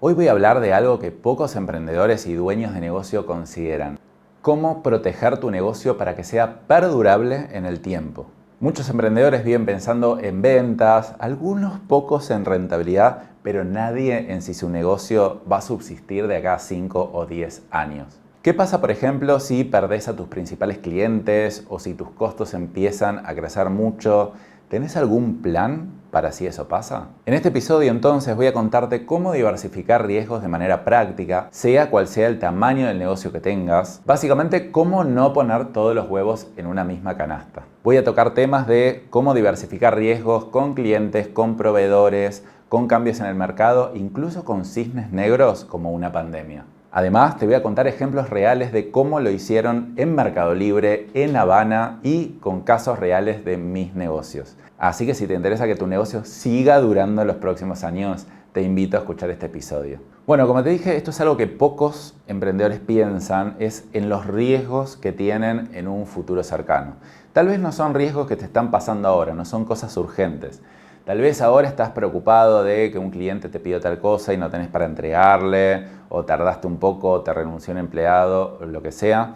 Hoy voy a hablar de algo que pocos emprendedores y dueños de negocio consideran: cómo proteger tu negocio para que sea perdurable en el tiempo. Muchos emprendedores viven pensando en ventas, algunos pocos en rentabilidad, pero nadie en si su negocio va a subsistir de acá a 5 o 10 años. ¿Qué pasa, por ejemplo, si perdés a tus principales clientes o si tus costos empiezan a crecer mucho? ¿Tenés algún plan para si eso pasa? En este episodio entonces voy a contarte cómo diversificar riesgos de manera práctica, sea cual sea el tamaño del negocio que tengas. Básicamente, cómo no poner todos los huevos en una misma canasta. Voy a tocar temas de cómo diversificar riesgos con clientes, con proveedores, con cambios en el mercado, incluso con cisnes negros como una pandemia. Además, te voy a contar ejemplos reales de cómo lo hicieron en Mercado Libre, en Habana y con casos reales de mis negocios. Así que si te interesa que tu negocio siga durando los próximos años, te invito a escuchar este episodio. Bueno, como te dije, esto es algo que pocos emprendedores piensan, es en los riesgos que tienen en un futuro cercano. Tal vez no son riesgos que te están pasando ahora, no son cosas urgentes. Tal vez ahora estás preocupado de que un cliente te pidió tal cosa y no tenés para entregarle, o tardaste un poco, o te renunció un empleado, o lo que sea,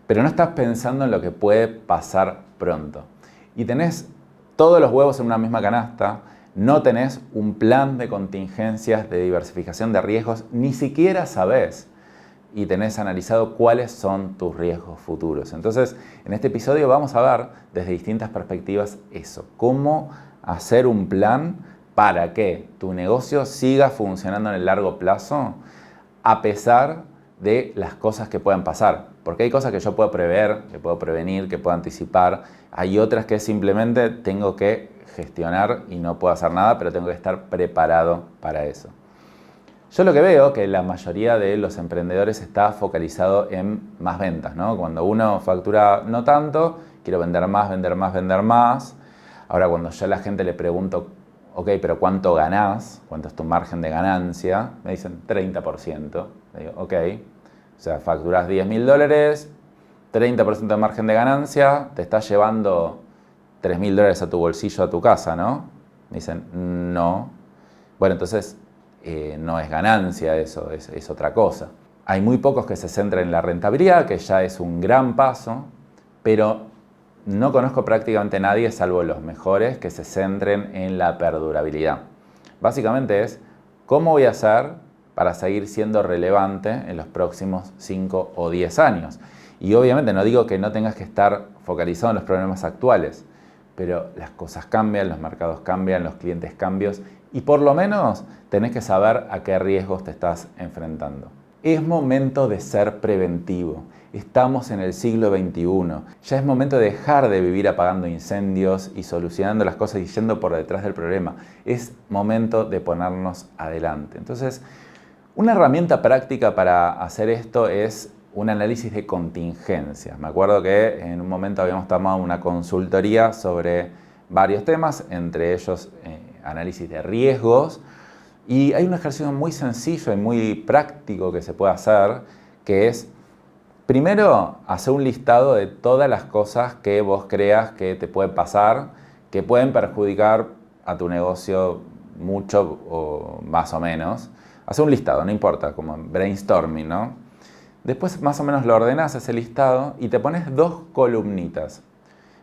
pero no estás pensando en lo que puede pasar pronto. Y tenés todos los huevos en una misma canasta, no tenés un plan de contingencias, de diversificación de riesgos, ni siquiera sabés y tenés analizado cuáles son tus riesgos futuros. Entonces, en este episodio vamos a ver desde distintas perspectivas eso, cómo hacer un plan para que tu negocio siga funcionando en el largo plazo a pesar de las cosas que puedan pasar. Porque hay cosas que yo puedo prever, que puedo prevenir, que puedo anticipar. Hay otras que simplemente tengo que gestionar y no puedo hacer nada, pero tengo que estar preparado para eso. Yo lo que veo que la mayoría de los emprendedores está focalizado en más ventas, ¿no? Cuando uno factura no tanto, quiero vender más, vender más, vender más. Ahora, cuando yo a la gente le pregunto, ok, pero ¿cuánto ganás? ¿Cuánto es tu margen de ganancia? Me dicen 30%. Le digo, ok, o sea, facturás $10.000, 30% de margen de ganancia, te estás llevando $3.000 a tu bolsillo, a tu casa, ¿no? Me dicen, no. Bueno, entonces no es ganancia eso, es otra cosa. Hay muy pocos que se centran en la rentabilidad, que ya es un gran paso, pero no conozco prácticamente nadie, salvo los mejores, que se centren en la perdurabilidad. Básicamente es, ¿cómo voy a hacer para seguir siendo relevante en los próximos 5 o 10 años? Y obviamente no digo que no tengas que estar focalizado en los problemas actuales, pero las cosas cambian, los mercados cambian, los clientes cambian y por lo menos tenés que saber a qué riesgos te estás enfrentando. Es momento de ser preventivo. Estamos en el siglo XXI. Ya es momento de dejar de vivir apagando incendios y solucionando las cosas y yendo por detrás del problema. Es momento de ponernos adelante. Entonces, una herramienta práctica para hacer esto es un análisis de contingencias. Me acuerdo que en un momento habíamos tomado una consultoría sobre varios temas, entre ellos análisis de riesgos. Y hay un ejercicio muy sencillo y muy práctico que se puede hacer, que es, primero, hacer un listado de todas las cosas que vos creas que te pueden pasar, que pueden perjudicar a tu negocio mucho o más o menos. Hacer un listado, no importa, como brainstorming, ¿no? Después más o menos lo ordenás ese listado y te pones 2 columnitas.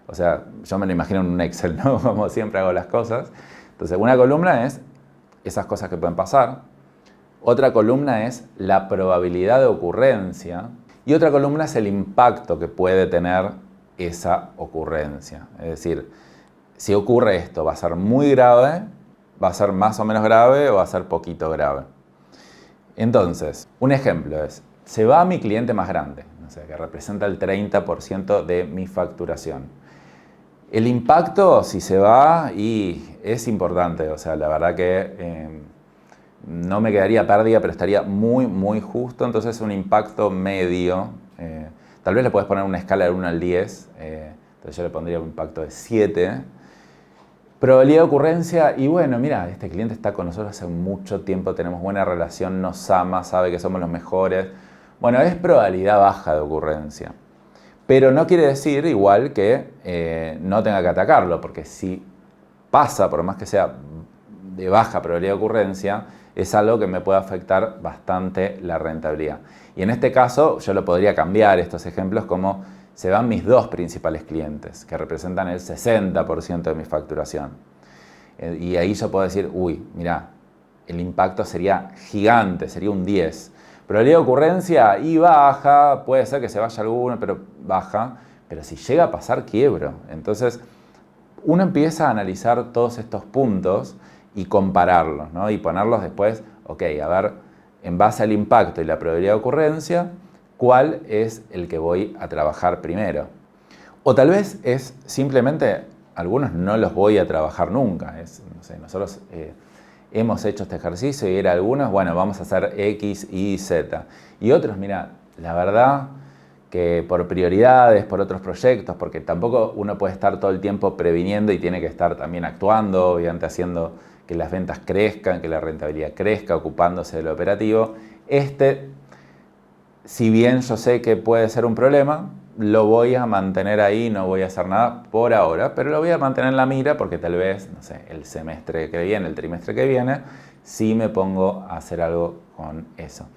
O sea, yo me lo imagino en un Excel, ¿no? Como siempre hago las cosas. Entonces, una columna es esas cosas que pueden pasar. Otra columna es la probabilidad de ocurrencia. Y otra columna es el impacto que puede tener esa ocurrencia. Es decir, si ocurre esto, ¿va a ser muy grave? ¿Va a ser más o menos grave? ¿O va a ser poquito grave? Entonces, un ejemplo es, se va mi cliente más grande, o sea, que representa el 30% de mi facturación. El impacto, si se va, y es importante, o sea, la verdad que no me quedaría pérdida, pero estaría muy, muy justo, entonces un impacto medio. Tal vez le puedes poner una escala de 1 al 10, entonces yo le pondría un impacto de 7. Probabilidad de ocurrencia, y bueno, mira, este cliente está con nosotros hace mucho tiempo, tenemos buena relación, nos ama, sabe que somos los mejores. Bueno, es probabilidad baja de ocurrencia. Pero no quiere decir igual que no tenga que atacarlo, porque si pasa, por más que sea de baja probabilidad de ocurrencia, es algo que me puede afectar bastante la rentabilidad. Y en este caso yo lo podría cambiar estos ejemplos como se van mis dos principales clientes, que representan el 60% de mi facturación. Y ahí yo puedo decir, uy, mira, el impacto sería gigante, sería un 10. Probabilidad de ocurrencia y baja, puede ser que se vaya alguno, pero baja. Pero si llega a pasar, quiebro. Entonces, uno empieza a analizar todos estos puntos y compararlos, ¿no? Y ponerlos después, ok, a ver, en base al impacto y la probabilidad de ocurrencia, ¿cuál es el que voy a trabajar primero? O tal vez es simplemente, algunos no los voy a trabajar nunca. No sé, nosotros hemos hecho este ejercicio y era algunos, bueno, vamos a hacer X, Y, Z. Y otros, mira, la verdad que por prioridades, por otros proyectos, porque tampoco uno puede estar todo el tiempo previniendo y tiene que estar también actuando, obviamente haciendo que las ventas crezcan, que la rentabilidad crezca, ocupándose del operativo. Si bien yo sé que puede ser un problema, lo voy a mantener ahí, no voy a hacer nada por ahora, pero lo voy a mantener en la mira porque tal vez, no sé, el semestre que viene, el trimestre que viene, sí me pongo a hacer algo con eso.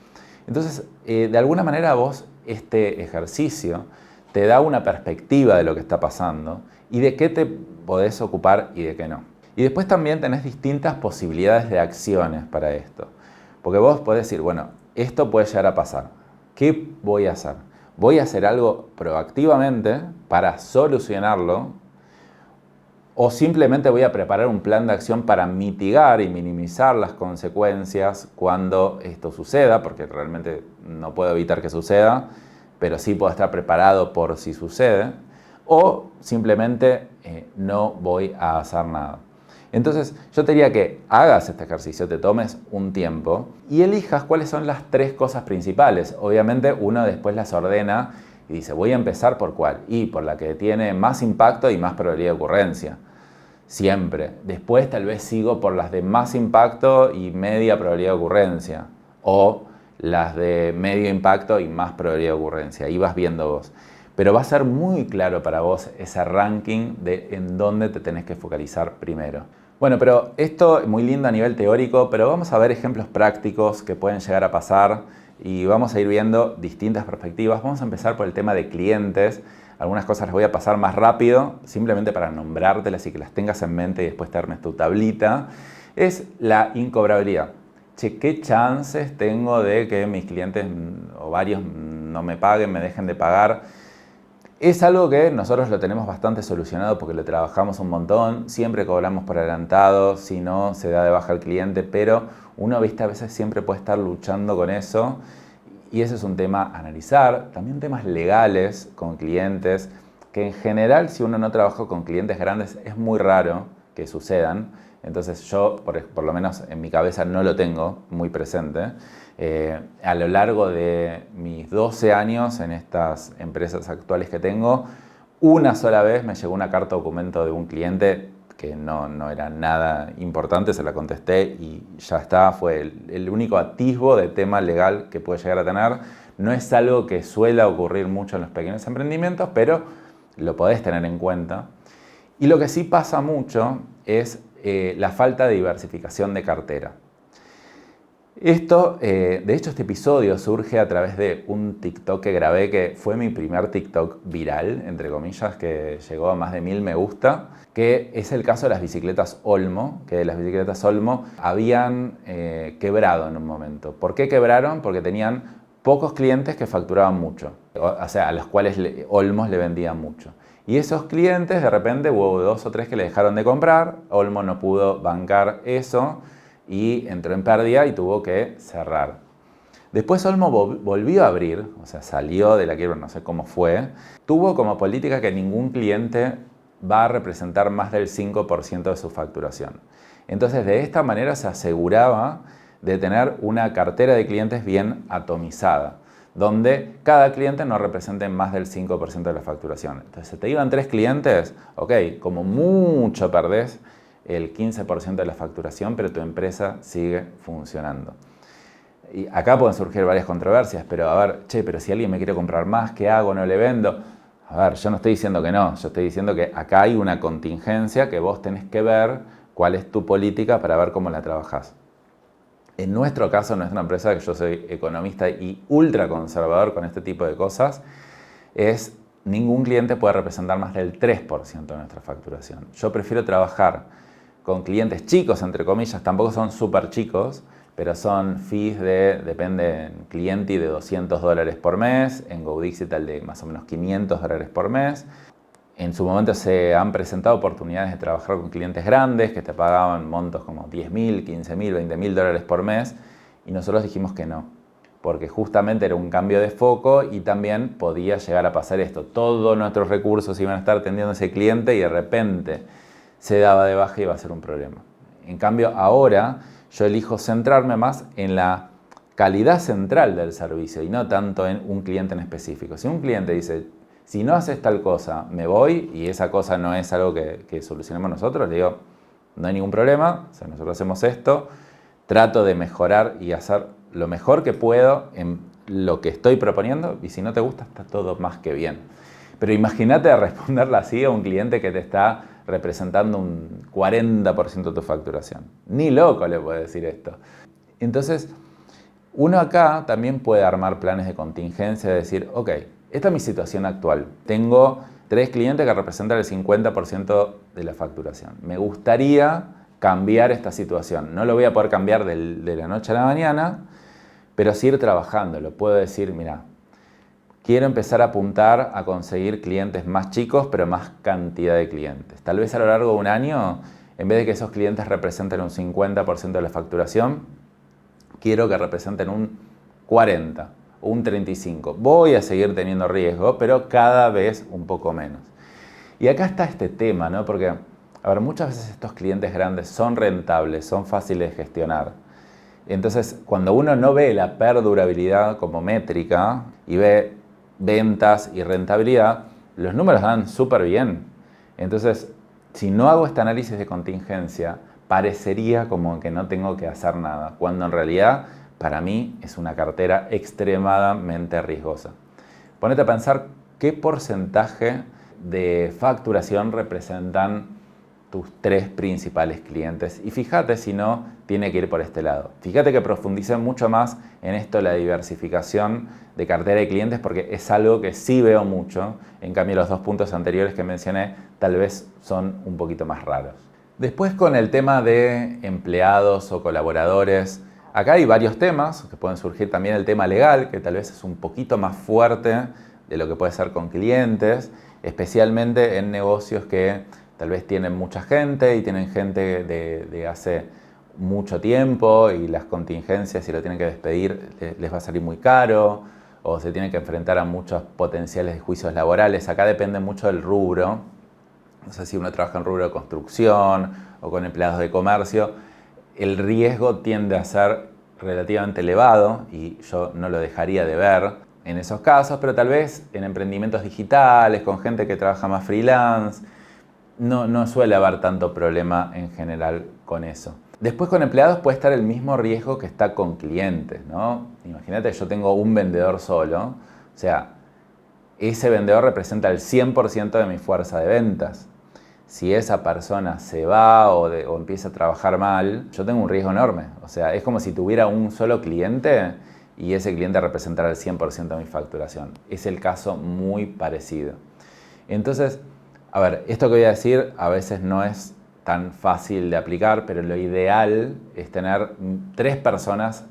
Entonces, de alguna manera vos, este ejercicio te da una perspectiva de lo que está pasando y de qué te podés ocupar y de qué no. Y después también tenés distintas posibilidades de acciones para esto. Porque vos podés decir, bueno, esto puede llegar a pasar. ¿Qué voy a hacer? ¿Voy a hacer algo proactivamente para solucionarlo? ¿O simplemente voy a preparar un plan de acción para mitigar y minimizar las consecuencias cuando esto suceda? Porque realmente no puedo evitar que suceda, pero sí puedo estar preparado por si sucede. O simplemente no voy a hacer nada. Entonces, yo te diría que hagas este ejercicio, te tomes un tiempo y elijas cuáles son las tres cosas principales. Obviamente, uno después las ordena y dice, voy a empezar por cuál. Y por la que tiene más impacto y más probabilidad de ocurrencia. Siempre. Después tal vez sigo por las de más impacto y media probabilidad de ocurrencia. O las de medio impacto y más probabilidad de ocurrencia. Ahí vas viendo vos. Pero va a ser muy claro para vos ese ranking de en dónde te tenés que focalizar primero. Bueno, pero esto es muy lindo a nivel teórico, pero vamos a ver ejemplos prácticos que pueden llegar a pasar y vamos a ir viendo distintas perspectivas. Vamos a empezar por el tema de clientes. Algunas cosas las voy a pasar más rápido, simplemente para nombrártelas y que las tengas en mente y después te armes tu tablita. Es la incobrabilidad. Che, ¿qué chances tengo de que mis clientes o varios no me paguen, me dejen de pagar? Es algo que nosotros lo tenemos bastante solucionado porque lo trabajamos un montón, siempre cobramos por adelantado, si no se da de baja al cliente, pero uno, viste, a veces siempre puede estar luchando con eso y ese es un tema a analizar. También temas legales con clientes, que en general si uno no trabaja con clientes grandes es muy raro que sucedan, entonces yo por lo menos en mi cabeza no lo tengo muy presente. A lo largo de mis 12 años en estas empresas actuales que tengo, una sola vez me llegó una carta documento de un cliente que no era nada importante, se la contesté y ya está, fue el único atisbo de tema legal que puede llegar a tener. No es algo que suele ocurrir mucho en los pequeños emprendimientos, pero lo podés tener en cuenta. Y lo que sí pasa mucho es la falta de diversificación de cartera. De hecho, este episodio surge a través de un TikTok que grabé, que fue mi primer TikTok viral, entre comillas, que llegó a más de 1000 me gusta, que es el caso de las bicicletas Olmo, que las bicicletas Olmo habían quebrado en un momento. ¿Por qué quebraron? Porque tenían pocos clientes que facturaban mucho, o sea, a los cuales Olmos le vendían mucho. Y esos clientes, de repente, hubo 2 o 3 que le dejaron de comprar, Olmo no pudo bancar eso, y entró en pérdida y tuvo que cerrar. Después Olmo volvió a abrir, o sea, salió de la quiebra, no sé cómo fue. Tuvo como política que ningún cliente va a representar más del 5% de su facturación. Entonces, de esta manera se aseguraba de tener una cartera de clientes bien atomizada, donde cada cliente no represente más del 5% de la facturación. Entonces, si te iban 3 clientes, ok, como mucho perdés el 15% de la facturación, pero tu empresa sigue funcionando. Y acá pueden surgir varias controversias, pero a ver, pero si alguien me quiere comprar más, ¿qué hago? ¿No le vendo? A ver, yo no estoy diciendo que no, yo estoy diciendo que acá hay una contingencia que vos tenés que ver cuál es tu política para ver cómo la trabajás. En nuestro caso, en nuestra empresa, que yo soy economista y ultra conservador con este tipo de cosas, es ningún cliente puede representar más del 3% de nuestra facturación. Yo prefiero trabajar con clientes chicos, entre comillas, tampoco son súper chicos, pero son fees depende en Clienti de $200 por mes, en GoDigital de más o menos $500 por mes. En su momento se han presentado oportunidades de trabajar con clientes grandes que te pagaban montos como $10.000, $15.000, $20.000 por mes y nosotros dijimos que no, porque justamente era un cambio de foco y también podía llegar a pasar esto. Todos nuestros recursos iban a estar atendiendo a ese cliente y de repente se daba de baja y iba a ser un problema. En cambio, ahora yo elijo centrarme más en la calidad central del servicio y no tanto en un cliente en específico. Si un cliente dice, si no haces tal cosa, me voy, y esa cosa no es algo que solucionemos nosotros, le digo, no hay ningún problema, o sea, nosotros hacemos esto, trato de mejorar y hacer lo mejor que puedo en lo que estoy proponiendo, y si no te gusta, está todo más que bien. Pero imagínate responderle así a un cliente que te está representando un 40% de tu facturación. Ni loco le puede decir esto. Entonces, uno acá también puede armar planes de contingencia, de decir, ok, esta es mi situación actual. Tengo 3 clientes que representan el 50% de la facturación. Me gustaría cambiar esta situación. No lo voy a poder cambiar de la noche a la mañana, pero sí ir trabajándolo. Puedo decir, mira, quiero empezar a apuntar a conseguir clientes más chicos, pero más cantidad de clientes. Tal vez a lo largo de un año, en vez de que esos clientes representen un 50% de la facturación, quiero que representen un 40% o un 35%. Voy a seguir teniendo riesgo, pero cada vez un poco menos. Y acá está este tema, ¿no? Porque, a ver, muchas veces estos clientes grandes son rentables, son fáciles de gestionar. Entonces, cuando uno no ve la perdurabilidad como métrica y ve ventas y rentabilidad, los números dan súper bien. Entonces, si no hago este análisis de contingencia, parecería como que no tengo que hacer nada, cuando en realidad para mí es una cartera extremadamente riesgosa. Ponete a pensar qué porcentaje de facturación representan tus 3 principales clientes y fíjate si no tiene que ir por este lado. Fíjate que profundice mucho más en esto, la diversificación de cartera de clientes, porque es algo que sí veo mucho. En cambio, los 2 puntos anteriores que mencioné tal vez son un poquito más raros. Después, con el tema de empleados o colaboradores, acá hay varios temas que pueden surgir. También el tema legal, que tal vez es un poquito más fuerte de lo que puede ser con clientes, especialmente en negocios que tal vez tienen mucha gente y tienen gente de hace mucho tiempo y las contingencias, si lo tienen que despedir, les va a salir muy caro o se tienen que enfrentar a muchos potenciales juicios laborales. Acá depende mucho del rubro. No sé si uno trabaja en rubro de construcción o con empleados de comercio, el riesgo tiende a ser relativamente elevado y yo no lo dejaría de ver en esos casos, pero tal vez en emprendimientos digitales, con gente que trabaja más freelance, no suele haber tanto problema en general con eso. Después con empleados puede estar el mismo riesgo que está con clientes, ¿no? Imagínate, yo tengo un vendedor solo, o sea, ese vendedor representa el 100% de mi fuerza de ventas. Si esa persona se va o empieza a trabajar mal, yo tengo un riesgo enorme. O sea, es como si tuviera un solo cliente y ese cliente representara el 100% de mi facturación. Es el caso muy parecido. Entonces, a ver, esto que voy a decir a veces no es tan fácil de aplicar, pero lo ideal es tener 3 personas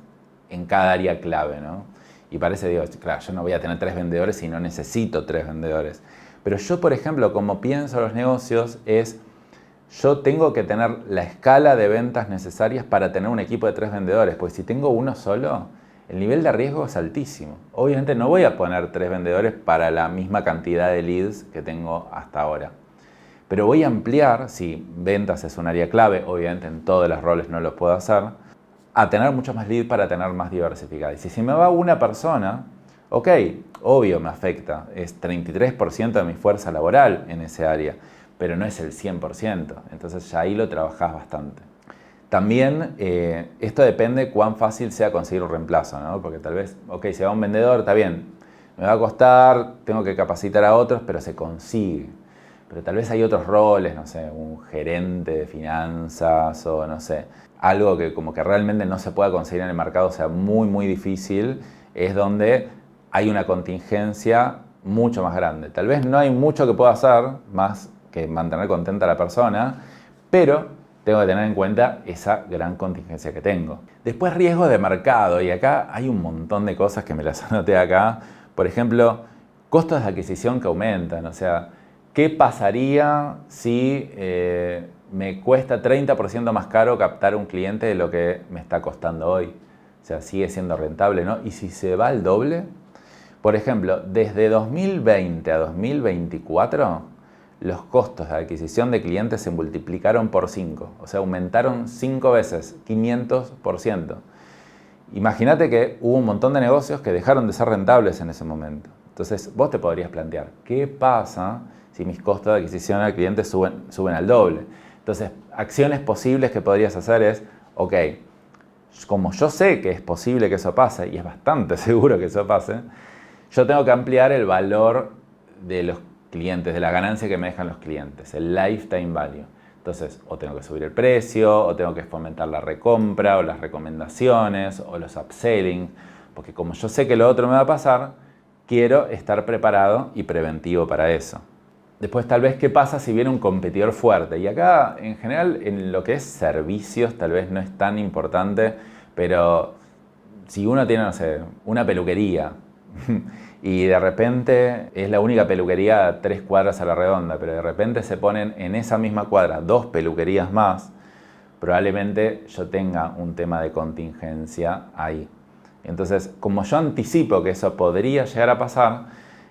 en cada área clave, ¿no? Y parece, digo, claro, yo no voy a tener 3 vendedores y no necesito 3 vendedores. Pero yo, por ejemplo, como pienso los negocios es, yo tengo que tener la escala de ventas necesarias para tener un equipo de 3 vendedores, porque si tengo uno solo, el nivel de riesgo es altísimo. Obviamente no voy a poner 3 vendedores para la misma cantidad de leads que tengo hasta ahora. Pero voy a ampliar, si ventas es un área clave, obviamente en todos los roles no lo puedo hacer, a tener mucho más lead para tener más diversificada. Y si me va una persona, ok, obvio me afecta, es 33% de mi fuerza laboral en ese área, pero no es el 100%, entonces ya ahí lo trabajás bastante. También esto depende cuán fácil sea conseguir un reemplazo, ¿no? Porque tal vez, ok, si va un vendedor, está bien, me va a costar, tengo que capacitar a otros, pero se consigue. Pero tal vez hay otros roles, no sé, un gerente de finanzas o no sé, algo que como que realmente no se pueda conseguir en el mercado, o sea, muy, muy difícil, es donde hay una contingencia mucho más grande. Tal vez no hay mucho que pueda hacer, más que mantener contenta a la persona, pero tengo que tener en cuenta esa gran contingencia que tengo. Después, riesgos de mercado, y acá hay un montón de cosas que me las anoté acá. Por ejemplo, costos de adquisición que aumentan, o sea, ¿qué pasaría si me cuesta 30% más caro captar un cliente de lo que me está costando hoy? O sea, sigue siendo rentable, ¿no? Y si se va al doble, por ejemplo, desde 2020 a 2024, los costos de adquisición de clientes se multiplicaron por 5, o sea, aumentaron 5 veces, 500%. Imagínate que hubo un montón de negocios que dejaron de ser rentables en ese momento. Entonces, vos te podrías plantear, ¿qué pasa si mis costos de adquisición al cliente suben al doble? Entonces, acciones posibles que podrías hacer es, ok, como yo sé que es posible que eso pase, y es bastante seguro que eso pase, yo tengo que ampliar el valor de los clientes, de la ganancia que me dejan los clientes, el lifetime value. Entonces, o tengo que subir el precio, o tengo que fomentar la recompra, o las recomendaciones, o los upselling, porque como yo sé que lo otro me va a pasar, quiero estar preparado y preventivo para eso. Después, tal vez, ¿qué pasa si viene un competidor fuerte? Y acá, en general, en lo que es servicios, tal vez no es tan importante, pero si uno tiene, no sé, una peluquería y de repente es la única peluquería a 3 cuadras a la redonda, pero de repente se ponen en esa misma cuadra 2 peluquerías más, probablemente yo tenga un tema de contingencia ahí. Entonces, como yo anticipo que eso podría llegar a pasar,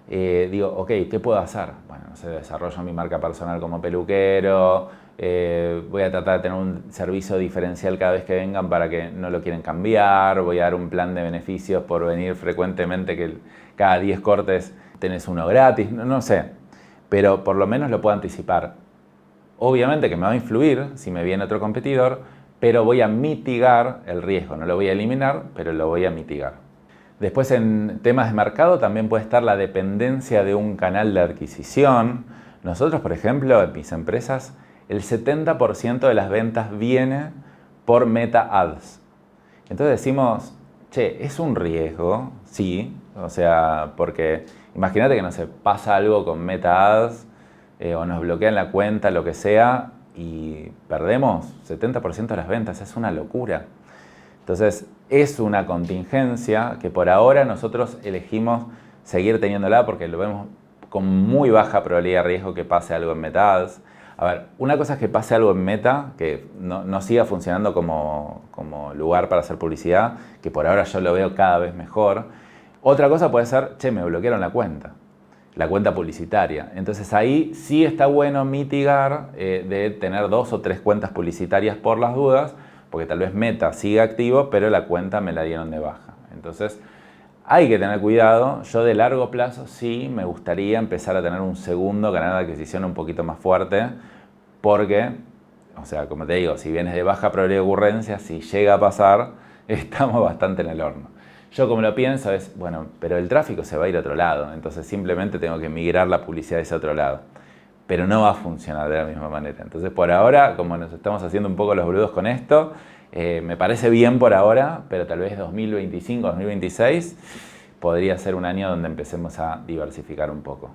digo, ok, ¿qué puedo hacer? Bueno, no sé, desarrollo mi marca personal como peluquero, voy a tratar de tener un servicio diferencial cada vez que vengan para que no lo quieren cambiar, voy a dar un plan de beneficios por venir frecuentemente, que cada 10 cortes tenés uno gratis, no sé, pero por lo menos lo puedo anticipar. Obviamente que me va a influir si me viene otro competidor, pero voy a mitigar el riesgo, no lo voy a eliminar, pero lo voy a mitigar. Después, en temas de mercado también puede estar la dependencia de un canal de adquisición. Nosotros, por ejemplo, en mis empresas, el 70% de las ventas viene por Meta Ads. Entonces decimos, che, es un riesgo, sí, o sea, porque imagínate que no se pasa algo con Meta Ads o nos bloquean la cuenta, lo que sea, y perdemos 70% de las ventas, es una locura. Entonces, es una contingencia que por ahora nosotros elegimos seguir teniéndola porque lo vemos con muy baja probabilidad de riesgo que pase algo en Meta Ads. A ver, una cosa es que pase algo en Meta, que no siga funcionando como lugar para hacer publicidad, que por ahora yo lo veo cada vez mejor. Otra cosa puede ser, che, me bloquearon la cuenta publicitaria. Entonces ahí sí está bueno mitigar de tener 2 o 3 cuentas publicitarias por las dudas, porque tal vez Meta sigue activo, pero la cuenta me la dieron de baja. Entonces hay que tener cuidado. Yo de largo plazo sí me gustaría empezar a tener un segundo canal de adquisición un poquito más fuerte, porque, o sea, como te digo, si vienes de baja probabilidad de ocurrencia, si llega a pasar, estamos bastante en el horno. Yo como lo pienso es, bueno, pero el tráfico se va a ir a otro lado, entonces simplemente tengo que migrar la publicidad a ese otro lado. Pero no va a funcionar de la misma manera. Entonces, por ahora, como nos estamos haciendo un poco los boludos con esto, me parece bien por ahora, pero tal vez 2025, 2026 podría ser un año donde empecemos a diversificar un poco.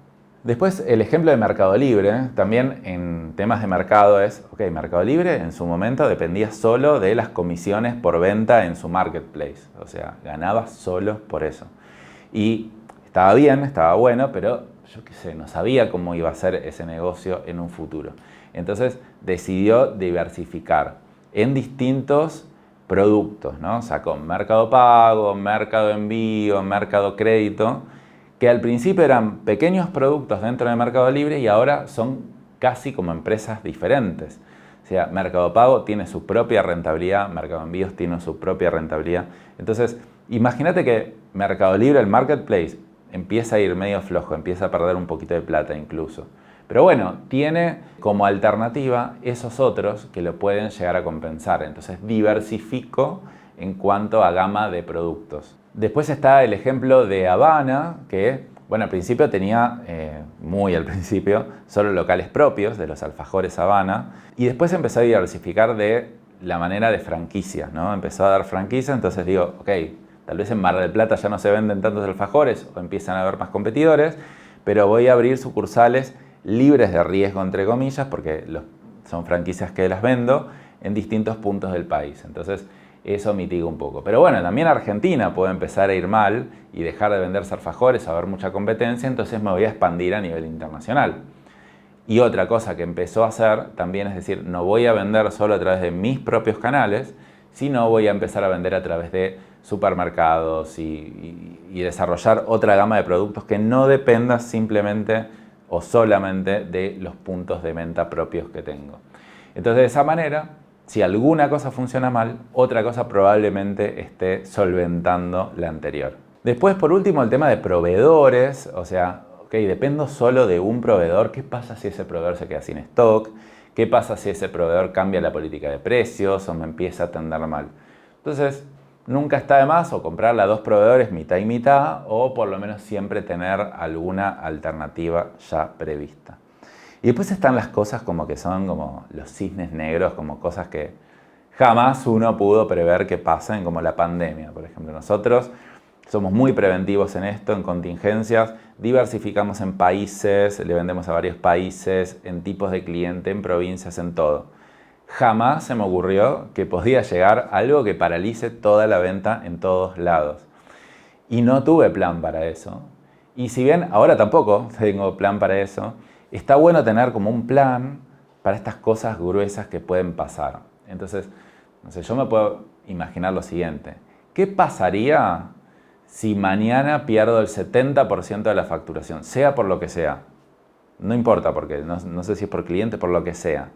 Después, el ejemplo de Mercado Libre, también en temas de mercado es, ok, Mercado Libre en su momento dependía solo de las comisiones por venta en su marketplace, o sea, ganaba solo por eso. Y estaba bien, estaba bueno, pero yo qué sé, no sabía cómo iba a ser ese negocio en un futuro. Entonces decidió diversificar en distintos productos, ¿no? Sacó Mercado Pago, Mercado Envío, Mercado Crédito, que al principio eran pequeños productos dentro de Mercado Libre y ahora son casi como empresas diferentes. O sea, Mercado Pago tiene su propia rentabilidad, Mercado Envíos tiene su propia rentabilidad. Entonces, imagínate que Mercado Libre, el marketplace, empieza a ir medio flojo, empieza a perder un poquito de plata incluso. Pero bueno, tiene como alternativa esos otros que lo pueden llegar a compensar. Entonces diversifico en cuanto a gama de productos. Después está el ejemplo de Habana, que bueno, al principio tenía, muy al principio, solo locales propios de los alfajores Habana. Y después empezó a diversificar de la manera de franquicias, ¿no? Empezó a dar franquicias, entonces digo, ok, tal vez en Mar del Plata ya no se venden tantos alfajores o empiezan a haber más competidores, pero voy a abrir sucursales libres de riesgo, entre comillas, porque son franquicias que las vendo en distintos puntos del país. Entonces, eso mitiga un poco. Pero bueno, también Argentina puede empezar a ir mal y dejar de venderse alfajores, haber mucha competencia, entonces me voy a expandir a nivel internacional. Y otra cosa que empezó a hacer también es decir, no voy a vender solo a través de mis propios canales, sino voy a empezar a vender a través de supermercados y desarrollar otra gama de productos que no dependa simplemente o solamente de los puntos de venta propios que tengo. Entonces, de esa manera, si alguna cosa funciona mal, otra cosa probablemente esté solventando la anterior. Después, por último, el tema de proveedores, o sea, ok, dependo solo de un proveedor. ¿Qué pasa si ese proveedor se queda sin stock? ¿Qué pasa si ese proveedor cambia la política de precios o me empieza a atender mal? Entonces, nunca está de más o comprarle a dos proveedores mitad y mitad o por lo menos siempre tener alguna alternativa ya prevista. Y después están las cosas como que son como los cisnes negros, como cosas que jamás uno pudo prever que pasen, como la pandemia, por ejemplo. Nosotros somos muy preventivos en esto, en contingencias, diversificamos en países, le vendemos a varios países, en tipos de cliente, en provincias, en todo. Jamás se me ocurrió que podía llegar algo que paralice toda la venta en todos lados. Y no tuve plan para eso. Y si bien ahora tampoco tengo plan para eso, está bueno tener como un plan para estas cosas gruesas que pueden pasar. Entonces, no sé, yo me puedo imaginar lo siguiente. ¿Qué pasaría si mañana pierdo el 70% de la facturación? Sea por lo que sea. No importa, porque no sé si es por cliente, por lo que sea.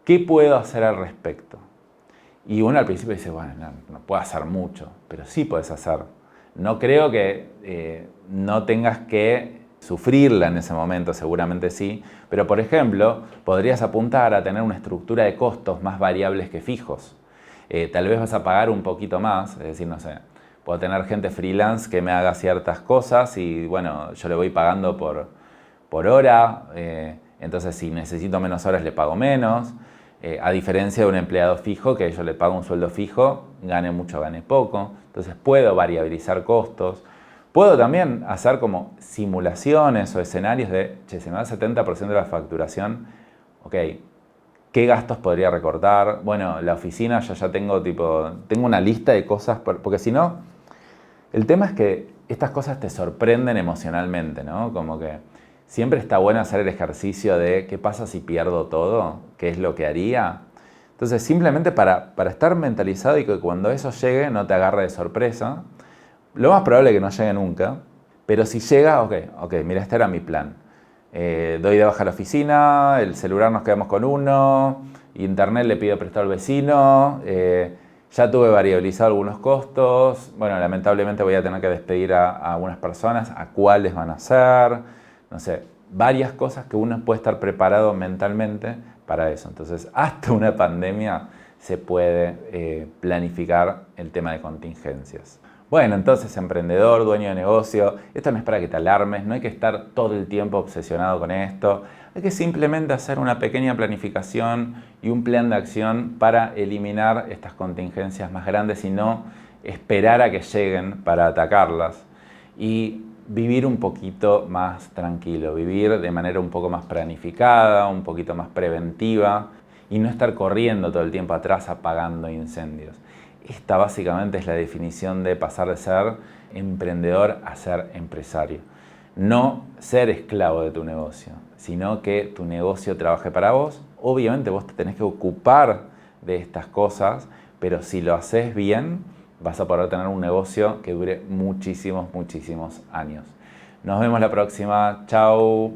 ¿Qué puedo hacer al respecto? Y uno al principio dice, bueno, no puedo hacer mucho, pero sí puedes hacer. No creo que no tengas que sufrirla en ese momento, seguramente sí, pero por ejemplo, podrías apuntar a tener una estructura de costos más variables que fijos. Tal vez vas a pagar un poquito más, es decir, no sé, puedo tener gente freelance que me haga ciertas cosas y bueno, yo le voy pagando por hora, entonces si necesito menos horas le pago menos. A diferencia de un empleado fijo que yo le pago un sueldo fijo, gane mucho, gane poco. Entonces puedo variabilizar costos. Puedo también hacer como simulaciones o escenarios de, che, se me da 70% de la facturación, ok, ¿qué gastos podría recortar? Bueno, la oficina yo ya tengo una lista de cosas, porque si no, el tema es que estas cosas te sorprenden emocionalmente, ¿no? Como que siempre está bueno hacer el ejercicio de qué pasa si pierdo todo, qué es lo que haría. Entonces, simplemente para estar mentalizado y que cuando eso llegue no te agarre de sorpresa, lo más probable es que no llegue nunca, pero si llega, ok, mira, este era mi plan. Doy de baja a la oficina, el celular nos quedamos con uno, internet le pido prestado al vecino, ya tuve variabilizado algunos costos, bueno, lamentablemente voy a tener que despedir a algunas personas, a cuáles van a ser, no sé, varias cosas que uno puede estar preparado mentalmente para eso. Entonces, hasta una pandemia se puede planificar el tema de contingencias. Bueno, entonces, emprendedor, dueño de negocio, esto no es para que te alarmes, no hay que estar todo el tiempo obsesionado con esto, hay que simplemente hacer una pequeña planificación y un plan de acción para eliminar estas contingencias más grandes y no esperar a que lleguen para atacarlas. Y vivir un poquito más tranquilo, vivir de manera un poco más planificada, un poquito más preventiva y no estar corriendo todo el tiempo atrás apagando incendios. Esta básicamente es la definición de pasar de ser emprendedor a ser empresario. No ser esclavo de tu negocio, sino que tu negocio trabaje para vos. Obviamente vos te tenés que ocupar de estas cosas, pero si lo haces bien, vas a poder tener un negocio que dure muchísimos, muchísimos años. Nos vemos la próxima. Chao.